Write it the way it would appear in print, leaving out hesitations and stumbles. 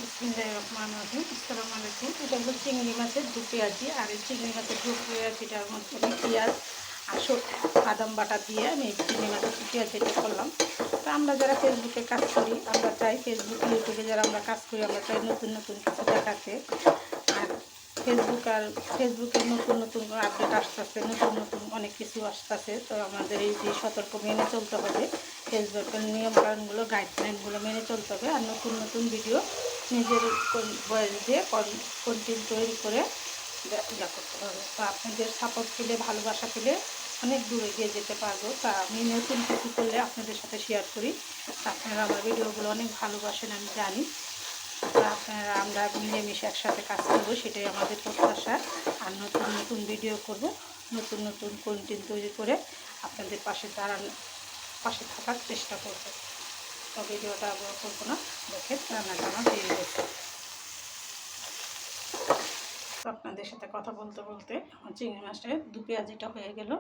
বিসমিল্লাহির রহমানির রহিম। আসসালামু আলাইকুম। এটা হলো চিংড়ি মাছের দু পেঁয়াজি। আর এই চিংড়ি মাছের দু পেঁয়াজিটার মধ্যে আমি পেঁয়াজ আর বাদাম বাটা দিয়ে আমি এই চিংড়ি মাছের দু পেঁয়াজিটা করলাম। তো আমরা যারা ফেসবুকে কাজ করি, আমরা চাই ফেসবুক ইউটিউবে যারা আমরা কাজ করি, আমরা চাই নতুন নতুন কিছু দেখাতে। আর ফেসবুকের নতুন নতুন আপডেট আসতেছে, নতুন নতুন অনেক কিছু আসতেছে। তো আমাদের এই যে সতর্ক মেনে চলতে হবে, ফেসবুকের নিয়মকানুনগুলো, গাইডলাইনগুলো মেনে চলতে হবে। আর নতুন নতুন ভিডিও নিজের বয়স দিয়ে কন্টেন্ট তৈরি করে ইয়া করতে হবে। তো আপনাদের সাপোর্ট পেলে, ভালোবাসা পেলে অনেক দূরে এগিয়ে যেতে পারবো। তা আমি নতুন কিছু করলে আপনাদের সাথে শেয়ার করি। আপনারা আমার ভিডিওগুলো অনেক ভালোবাসেন, আমি জানি। আপনারা আমরা মিলেমিশে একসাথে কাজ করবো, সেটাই আমাদের প্রত্যাশা। আর নতুন নতুন ভিডিও করব, নতুন নতুন কন্টেন্ট তৈরি করে আপনাদের পাশে থাকার চেষ্টা করব। তো ভিডিওটা বড় করবো না, দেখেন রান্নাটা আমার হয়ে গেছে। তো আপনাদের সাথে কথা বলতে বলতে আমার চিংড়ি মাছটা দু পেঁয়াজিটা হয়ে গেল।